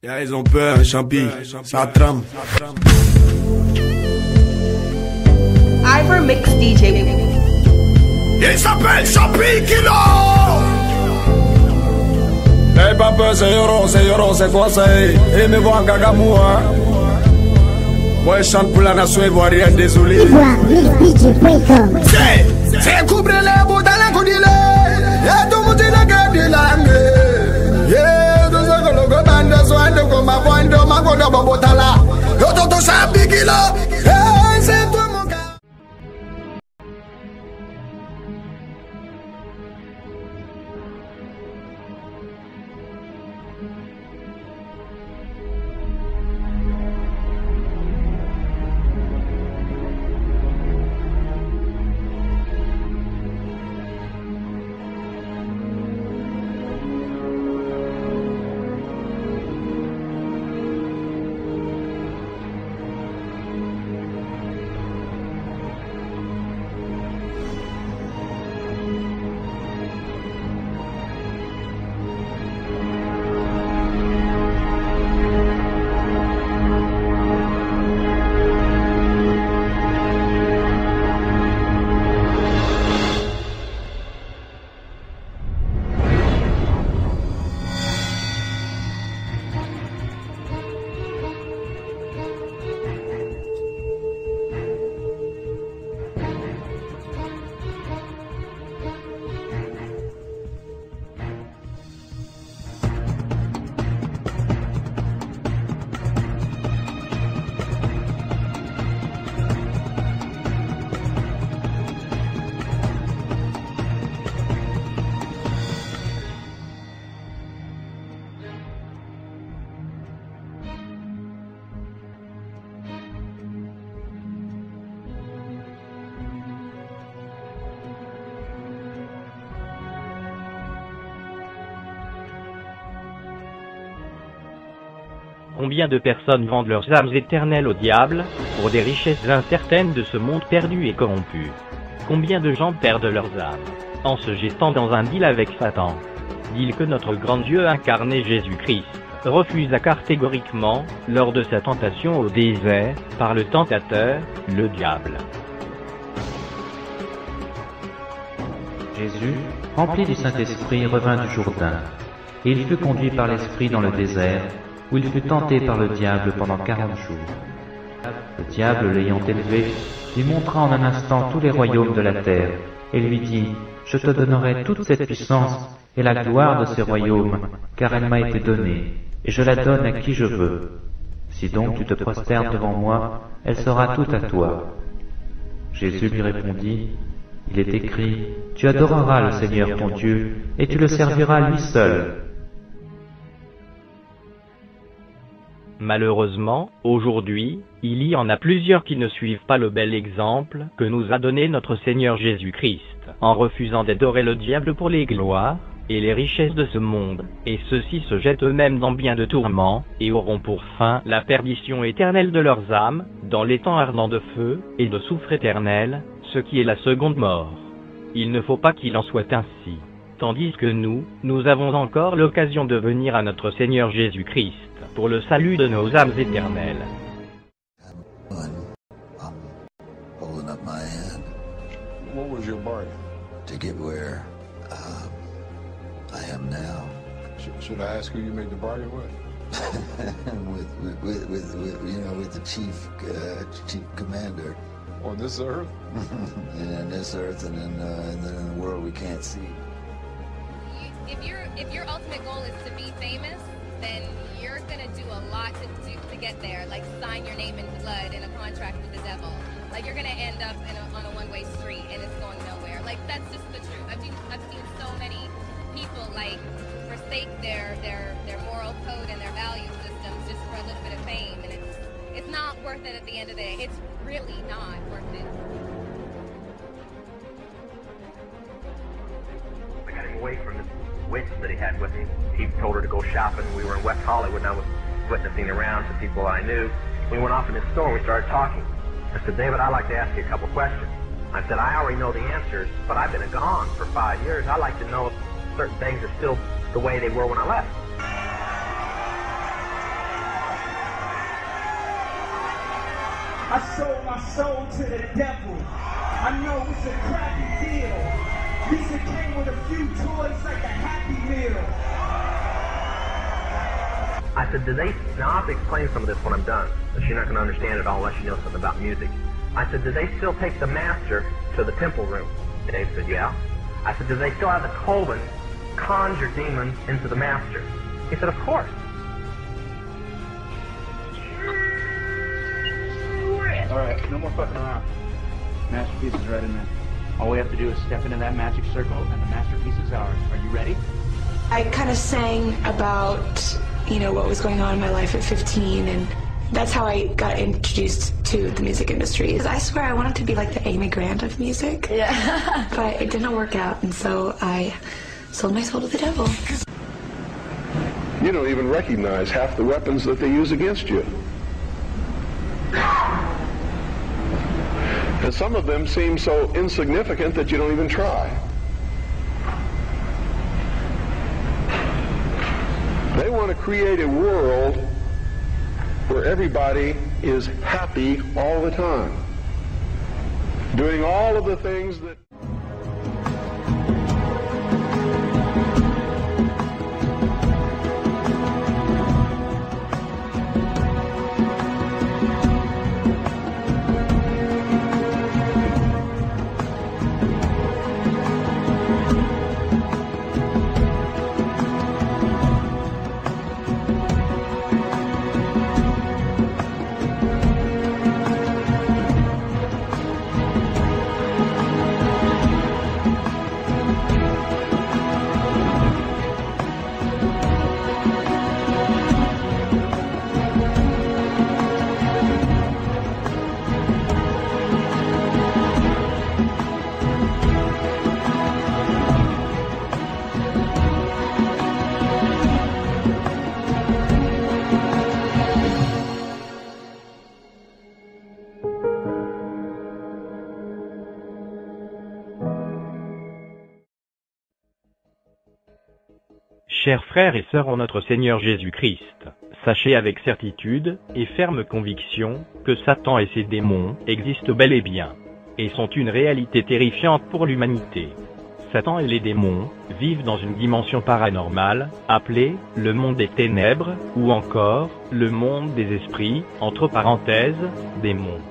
Yeah, ils ont peur, un champi, ça trame. Ivor Mix DJ. Il s'appelle Champi Kilo. Hey papa, c'est Yoro, c'est quoi ça? Et me voir Gagamoua. Moi, je chante pour la nation ivoirienne, désolé. Ivoire.com. C'est couvrir les bouts dans la coudile. Et tout le monde est gardé la langue. Yeah, tout ça que le goban de soin de comme ma voix de ma voix de Bobotala. Yo, tout ça, Champi Kilo. Hey, c'est toi mon gars. Combien de personnes vendent leurs âmes éternelles au diable, pour des richesses incertaines de ce monde perdu et corrompu? Combien de gens perdent leurs âmes, en se jetant dans un deal avec Satan? Deal que notre grand Dieu incarné Jésus-Christ refusa catégoriquement, lors de sa tentation au désert, par le tentateur, le diable. Jésus, rempli du Saint-Esprit, revint du Jourdain, et il fut conduit par l'Esprit dans le désert, où il fut tenté par le diable pendant 40 jours. Le diable, l'ayant élevé, lui montra en un instant tous les royaumes de la terre, et lui dit, « Je te donnerai toute cette puissance et la gloire de ces royaumes, car elle m'a été donnée, et je la donne à qui je veux. Si donc tu te prosternes devant moi, elle sera toute à toi. » Jésus lui répondit, « Il est écrit, tu adoreras le Seigneur ton Dieu, et tu le serviras lui seul. » Malheureusement, aujourd'hui, il y en a plusieurs qui ne suivent pas le bel exemple que nous a donné notre Seigneur Jésus-Christ, en refusant d'adorer le diable pour les gloires et les richesses de ce monde, et ceux-ci se jettent eux-mêmes dans bien de tourments, et auront pour fin la perdition éternelle de leurs âmes, dans les temps ardents de feu et de soufre éternel, ce qui est la seconde mort. Il ne faut pas qu'il en soit ainsi. Tandis que nous avons encore l'occasion de venir à notre Seigneur Jésus-Christ, pour le salut de nos âmes éternelles. I'm holding up my hand. What was your bargain? To get where I am now. Should I ask who you made the bargain with? with the chief commander. On this earth? And in this earth, and then in the world we can't see. If your ultimate goal is to be famous, then you're gonna do a lot to get there. Like sign your name in blood in a contract with the devil. Like you're gonna end up on a one-way street and it's going nowhere. Like that's just the truth. I've seen so many people like forsake their moral code and their value systems just for a little bit of fame, and it's not worth it at the end of the day. It's really not worth it. I got him away from the witch that he had with him. He told her to go shopping. We were in West Hollywood, and I was witnessing around some people I knew. We went off in his store and we started talking. I said, David, I'd like to ask you a couple questions. I said, I already know the answers, but I've been gone for 5 years. I'd like to know if certain things are still the way they were when I left. I sold my soul to the devil. I know it's a crappy deal. Lisa came with a few toys like a Happy Meal. I said, now I have to explain some of this when I'm done. But you're not going to understand it all unless you know something about music. I said, do they still take the master to the temple room? Dave said, yeah. I said, do they still have the Coven conjure demons into the master? He said, of course. Alright, no more fucking around. Masterpiece is right in there. All we have to do is step into that magic circle and the masterpiece is ours. Are you ready? I kind of sang about, what was going on in my life at 15, and that's how I got introduced to the music industry. I swear I wanted to be like the Amy Grant of music. Yeah. But it didn't work out, and so I sold my soul to the devil. You don't even recognize half the weapons that they use against you. And some of them seem so insignificant that you don't even try. They want to create a world where everybody is happy all the time, doing all of the things that... Chers frères et sœurs en notre Seigneur Jésus-Christ, sachez avec certitude et ferme conviction que Satan et ses démons existent bel et bien, et sont une réalité terrifiante pour l'humanité. Satan et les démons vivent dans une dimension paranormale, appelée le monde des ténèbres, ou encore le monde des esprits, entre parenthèses, démons.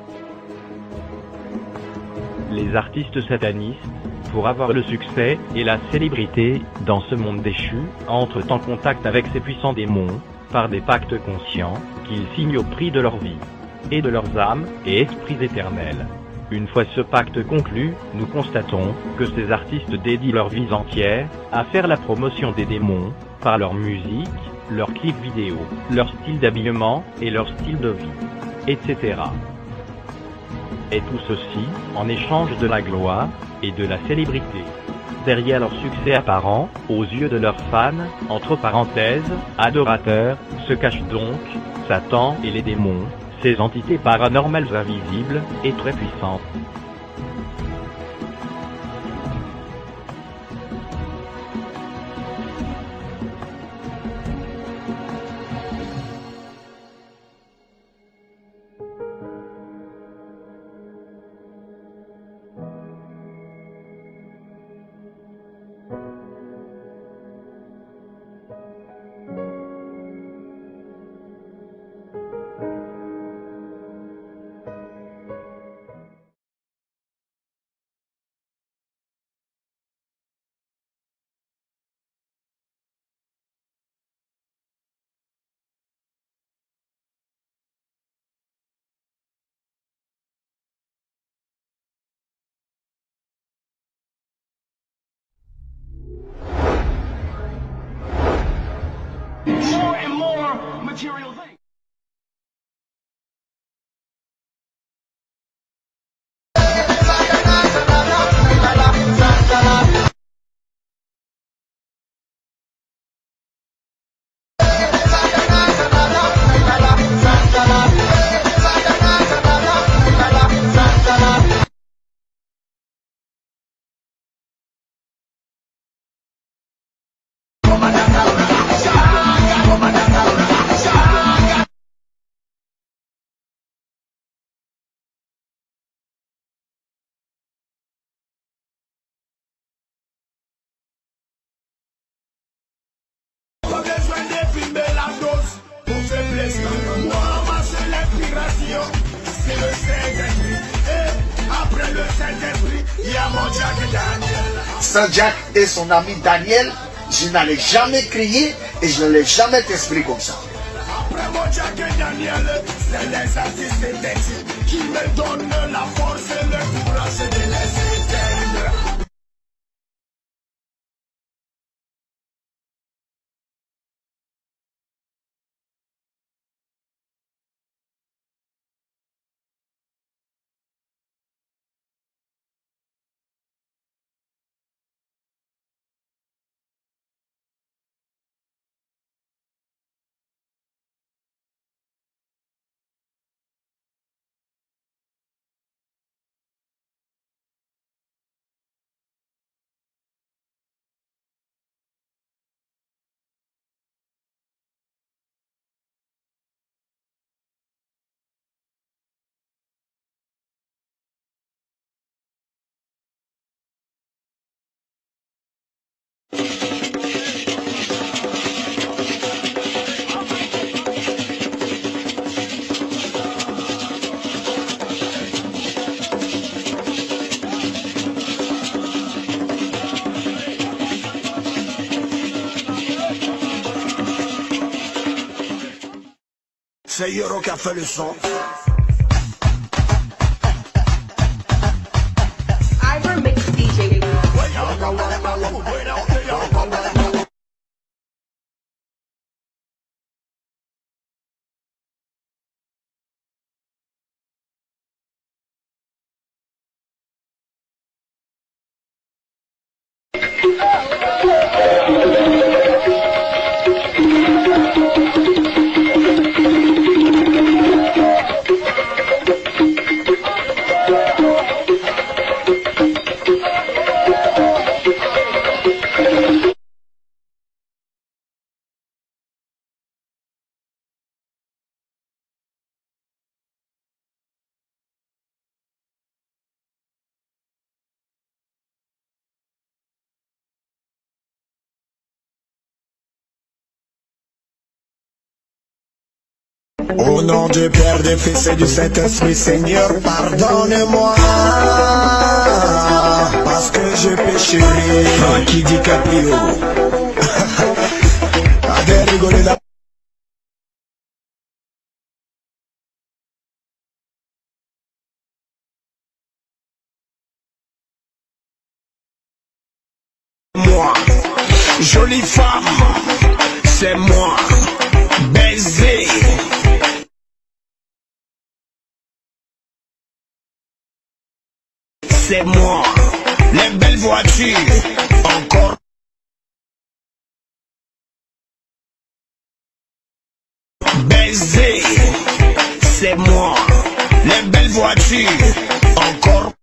Les artistes satanistes, pour avoir le succès et la célébrité dans ce monde déchu, entrent en contact avec ces puissants démons, par des pactes conscients, qu'ils signent au prix de leur vie, et de leurs âmes et esprits éternels. Une fois ce pacte conclu, nous constatons que ces artistes dédient leur vie entière à faire la promotion des démons, par leur musique, leurs clips vidéo, leur style d'habillement et leur style de vie, etc. Et tout ceci, en échange de la gloire et de la célébrité. Derrière leur succès apparent, aux yeux de leurs fans, entre parenthèses, adorateurs, se cachent donc Satan et les démons, ces entités paranormales invisibles et très puissantes. descendre. Moi, ma seule inspiration, c'est le Saint-Esprit. Et après le Saint-Esprit, il y a mon Jack Daniel. Sans Jack et son ami Daniel, je n'allais jamais crier et je ne l'ai jamais expliqué comme ça. Après mon Jack et Daniel, c'est les artistes éthiques qui me donnent la force et le courage de les éteindre. C'est Yoro qui a fait le son. Ivor Mix DJ. Au nom du Père, du Fils et du Saint-Esprit, Seigneur, pardonne-moi, parce que je pécherai. Qui dit Caprio? Allez rigoler là. Moi, jolie femme, c'est moi, baiser. C'est moi, les belles voitures, encore. Baiser, c'est moi, les belles voitures, encore.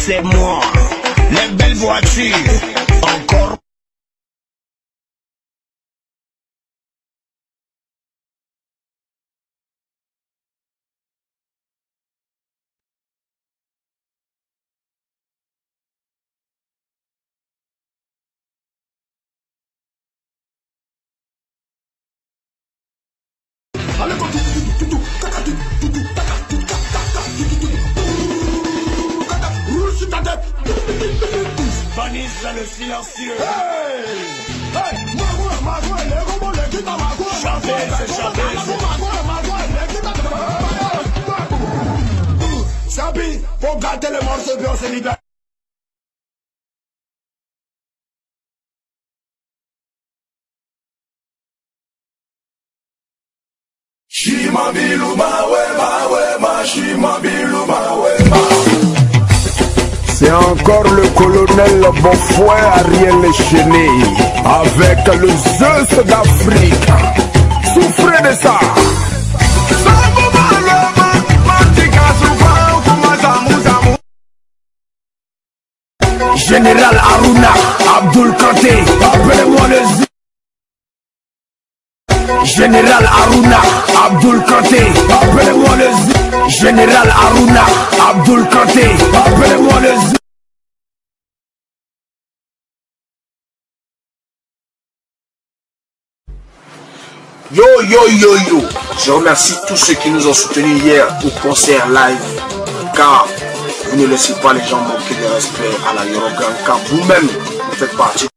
C'est moi, les belles voitures, encore. Vanessa le silencieux. Hey! Hey! Chanter, c'est chanter. Sabi, faut gâter le morceau puis on se libère. C'est encore le colonel Bonfoy Ariel Chéné avec le Zeus d'Afrique. Souffrez de ça. Général Aruna, Abdul Kanté, appelez-moi le Général Aruna Abdul Kanté, appelez-moi le Z. Général Aruna Abdul Kanté, appelez-moi le Z. Yo yo yo yo, je remercie tous ceux qui nous ont soutenus hier au concert live, car vous ne laissez pas les gens manquer de respect à la Yorogan, car vous-même vous faites partie.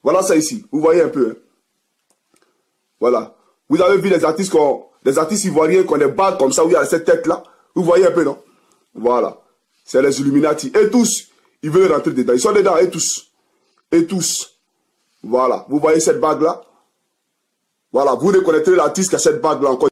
Voilà ça ici, vous voyez un peu. Hein? Voilà. Vous avez vu les artistes ivoiriens qui ont des bagues comme ça, où il y a cette tête là. Vous voyez un peu, non? Voilà. C'est les Illuminati. Et tous, ils veulent rentrer dedans. Ils sont dedans, et tous. Et tous. Voilà. Vous voyez cette bague là? Voilà. Vous reconnaîtrez l'artiste qui a cette bague là encore.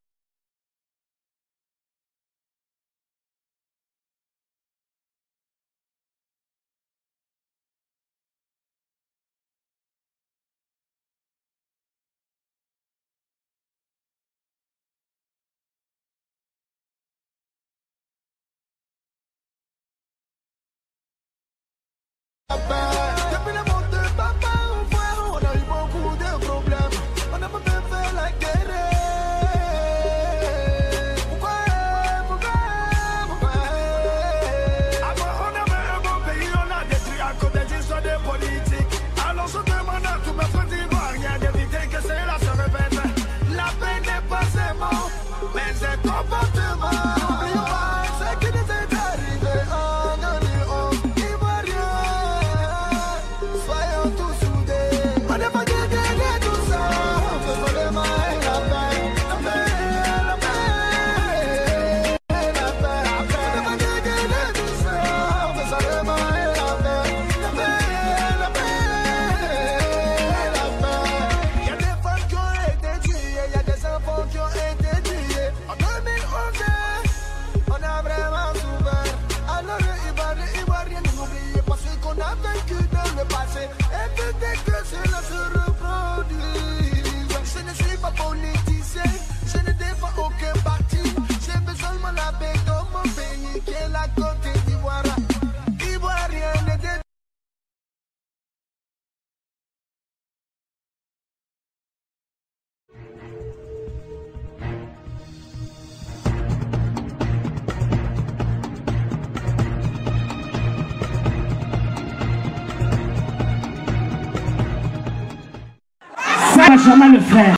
Jamais le faire.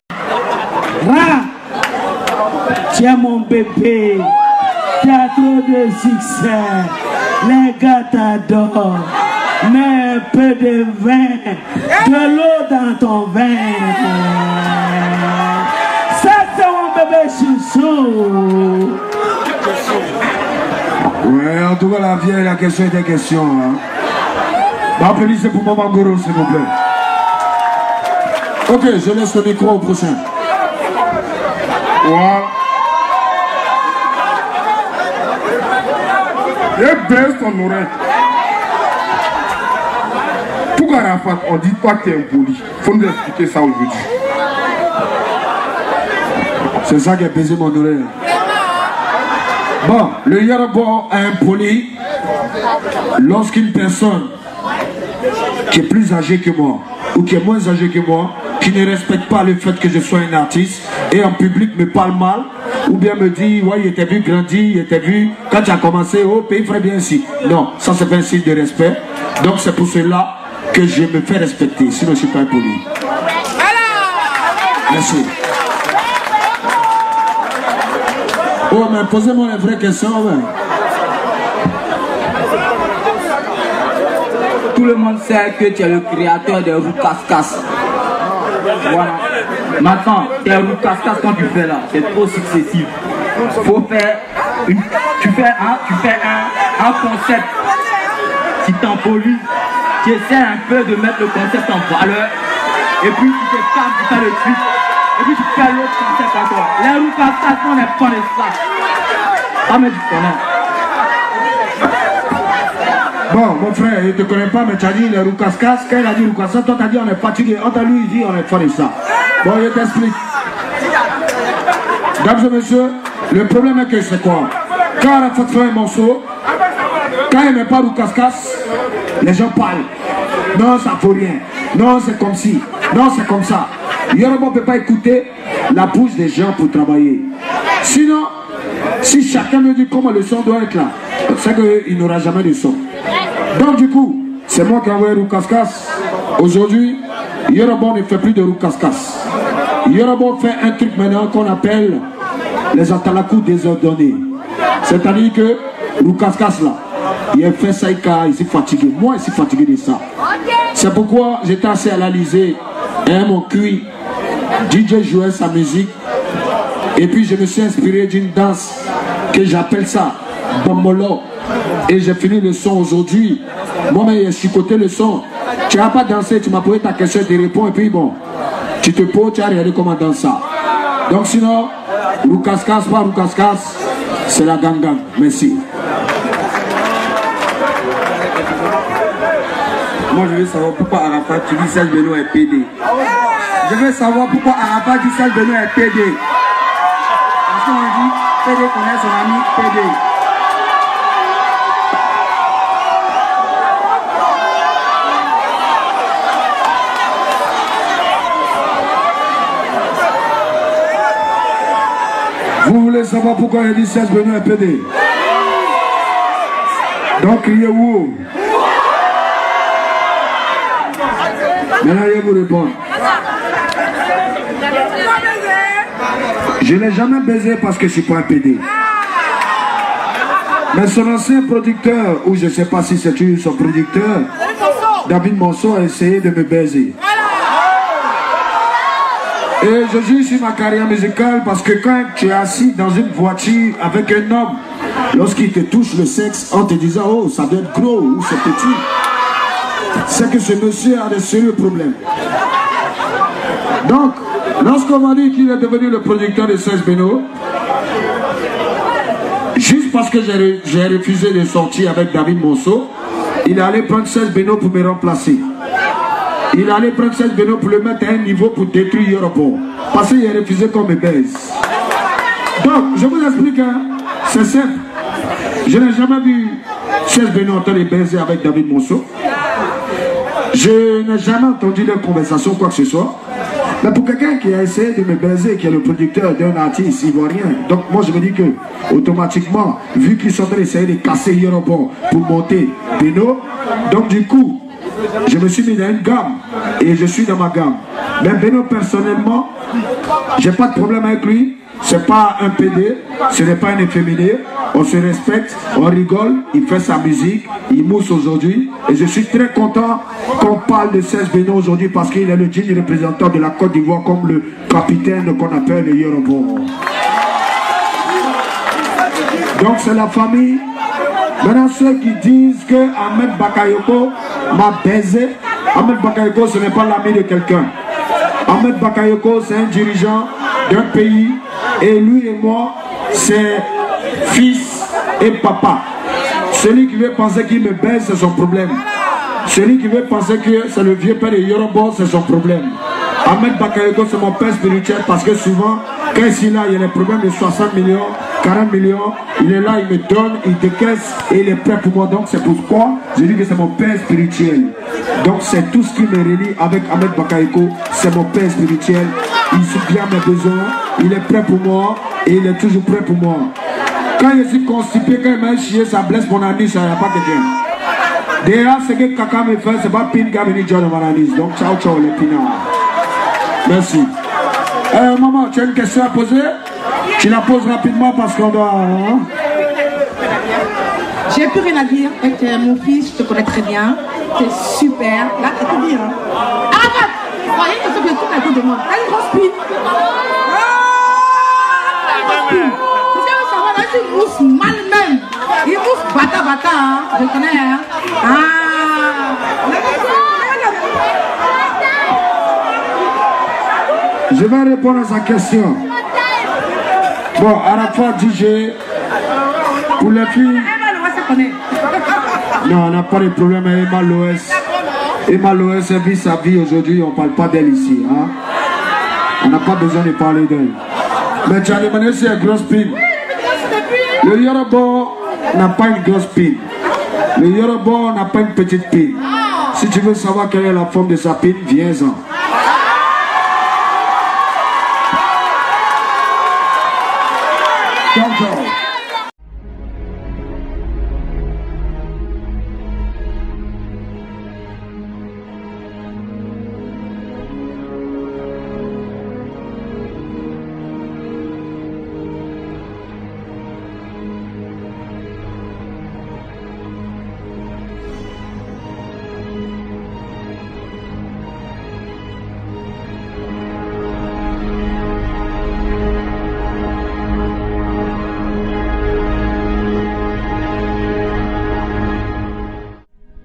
Tiens mon bébé. Tiens trop de succès. Les gars t'adorent. Mets un peu de vin, de l'eau dans ton vin. Ça c'est mon bébé chouchou. Ouais, en tout cas la vieille, la question était question. Hein. Bah, applaudissez pour Maman Goro, s'il vous plaît. Ok, je laisse le micro au prochain. Voilà. Et baisse ton oreille. Pourquoi Arafat, on dit toi que tu es impoli? Faut nous expliquer ça aujourd'hui. C'est ça qui a baisé mon oreille. Bon, le Yoruba est impoli lorsqu'une personne qui est plus âgée que moi ou qui est moins âgée que moi, qui ne respecte pas le fait que je sois un artiste et en public me parle mal ou bien me dit ouais il était vu grandi, il était vu quand tu as commencé au pays ferait bien ici. Non, ça c'est pas un signe de respect. Donc c'est pour cela que je me fais respecter, sinon je ne suis pas impoli. Merci. Oh mais posez-moi les vraies questions. Ouais. Tout le monde sait que tu es le créateur des roues casse-casse. Voilà. Maintenant, tes roues casse-casse quand tu fais là, c'est trop successif. Faut faire une... Tu fais un concept. Tu t'empolis, tu essaies un peu de mettre le concept en valeur. Et puis tu te calmes, tu fais le truc. Et puis tu fais l'autre concept encore. Les roues casse-casse, on n'est pas de ça. Pas mettre du connais. Bon, mon frère, il ne te connaît pas, mais tu as dit les roues casse-casse. Quand il a dit roues casse-casse, toi tu as dit on est fatigué. On t'a lui dit on est fort de ça. Bon, je t'explique. Mesdames et messieurs, le problème est que c'est quoi? Quand on a fait un morceau, quand il n'est pas roues casse-casse, les gens parlent. Non, ça vaut rien. Non, c'est comme ci. Non, c'est comme ça. Yoruba ne peut pas écouter la bouche des gens pour travailler. Sinon, si chacun me dit comment le son doit être là, c'est qu'il n'aura jamais de son. Donc du coup, c'est moi qui ai envoyé roue casse-casse. Aujourd'hui, Yoruba ne fait plus de roue casse-casse. Yoruba fait un truc maintenant qu'on appelle les atalakou désordonnés. C'est-à-dire que roue casse-casse là, il a fait ça, il s'est fatigué. Moi, il s'est fatigué de ça. C'est pourquoi j'étais assez à l'Alizé, mon cuit, DJ jouait sa musique. Et puis je me suis inspiré d'une danse que j'appelle ça Bombolo. Et j'ai fini le son aujourd'hui. Moi-même, j'ai chicoté le son. Tu n'as pas dansé, tu m'as posé ta question, je te réponds. Et puis bon, tu te poses, tu as regardé comment danser ça. Donc sinon, Roukas-Kas, pas Roukas-Kas, c'est la gang-gang. Merci. Moi, je veux savoir pourquoi Arafat, tu dis Serge Benoît est PD. Je veux savoir pourquoi Arafat dit Serge Benoît est PD. Parce qu'on dit PD connaît son ami PD. Vous voulez savoir pourquoi il dit Serge Benoît est PD? Donc criez-vous. Maintenant, je vais vous répondre. Je n'ai jamais baisé parce que je ne suis pas un PD. Mais son ancien producteur, ou je ne sais pas si c'est lui son producteur, David Monceau a essayé de me baiser. Et je juge sur ma carrière musicale parce que quand tu es assis dans une voiture avec un homme, lorsqu'il te touche le sexe, en te disant oh ça doit être gros ou c'est petit, c'est que ce monsieur a de sérieux problèmes. Donc, lorsqu'on m'a dit qu'il est devenu le producteur de Serge Benoît, juste parce que j'ai refusé de sortir avec David Monceau, il est allé prendre Serge Benoît pour me remplacer. Il allait prendre Serge Benoît pour le mettre à un niveau pour détruire Yoruba. Parce qu'il a refusé qu'on me baise. Donc, je vous explique, hein, c'est simple. Je n'ai jamais vu Serge Benoît en train de baiser avec David Monceau. Je n'ai jamais entendu leur conversation, quoi que ce soit. Mais pour quelqu'un qui a essayé de me baiser, qui est le producteur d'un artiste ivoirien, donc moi je me dis que, automatiquement, vu qu'ils sont en train d'essayer de casser Yoruba pour monter Benoît, donc du coup, je me suis mis dans une gamme et je suis dans ma gamme. Mais Benoît personnellement, j'ai pas de problème avec lui. c'est pas un PD, ce n'est pas un efféminé. On se respecte, on rigole, il fait sa musique, il mousse aujourd'hui. Et je suis très content qu'on parle de Serge Beno aujourd'hui parce qu'il est le digne représentant de la Côte d'Ivoire comme le capitaine qu'on appelle le Yorobo. Donc c'est la famille. Maintenant ceux qui disent que Ahmed Bakayoko m'a baisé, Ahmed Bakayoko ce n'est pas l'ami de quelqu'un. Ahmed Bakayoko c'est un dirigeant d'un pays et lui et moi c'est fils et papa. Celui qui veut penser qu'il me baise c'est son problème. Celui qui veut penser que c'est le vieux père de Yorobo c'est son problème. Ahmed Bakayoko c'est mon père spirituel parce que souvent quand il est là il y a des problèmes de 60 millions, 40 millions, il est là, il me donne, il décaisse et il est prêt pour moi. Donc c'est pourquoi je dis que c'est mon père spirituel. Donc c'est tout ce qui me relie avec Ahmed Bakayoko, c'est mon père spirituel. Il subit mes besoins, il est prêt pour moi et il est toujours prêt pour moi. Quand je suis constipé, quand il m'a chié, ça blesse mon anis, il n'y a pas quelqu'un. Déjà, ce que Kaka me fait, c'est pas Pin qui a venu jouer dans mon anis. Donc ciao ciao les pinards. Merci. Maman, tu as une question à poser? Tu la poses rapidement parce qu'on doit... Hein? J'ai plus rien à dire avec mon fils, je te connais très bien. T'es super. Là, t'as tout dit. Hein? Arrête! Voyez que c'est tout à côté de moi. T'as une grosse pile. Vous savez savoir, là, tu mousses mal même. Il mousse bata. Hein? Je connais. Hein? Je vais répondre à sa question. Bon, à la fois DJ, pour les filles... Non, on n'a pas de problème avec Emma Loès. Emma Loès vit sa vie aujourd'hui, on ne parle pas d'elle ici. Hein? On n'a pas besoin de parler d'elle. Mais tu as demandé si elle a une grosse pile. Le Yorobo n'a pas une grosse pile. Le Yorobo n'a pas une petite pile. Si tu veux savoir quelle est la forme de sa pile, viens-en.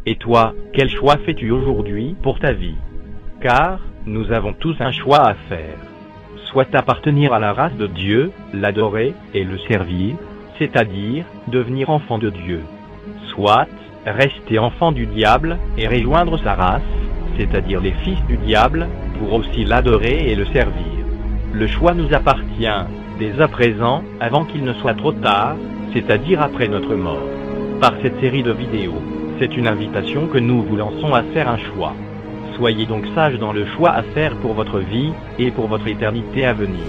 Et toi, quel choix fais-tu aujourd'hui pour ta vie? Car, nous avons tous un choix à faire. Soit appartenir à la race de Dieu, l'adorer et le servir, c'est-à-dire devenir enfant de Dieu. Soit, rester enfant du diable et rejoindre sa race, c'est-à-dire les fils du diable, pour aussi l'adorer et le servir. Le choix nous appartient, dès à présent, avant qu'il ne soit trop tard, c'est-à-dire après notre mort. Par cette série de vidéos, c'est une invitation que nous vous lançons à faire un choix. Soyez donc sages dans le choix à faire pour votre vie et pour votre éternité à venir.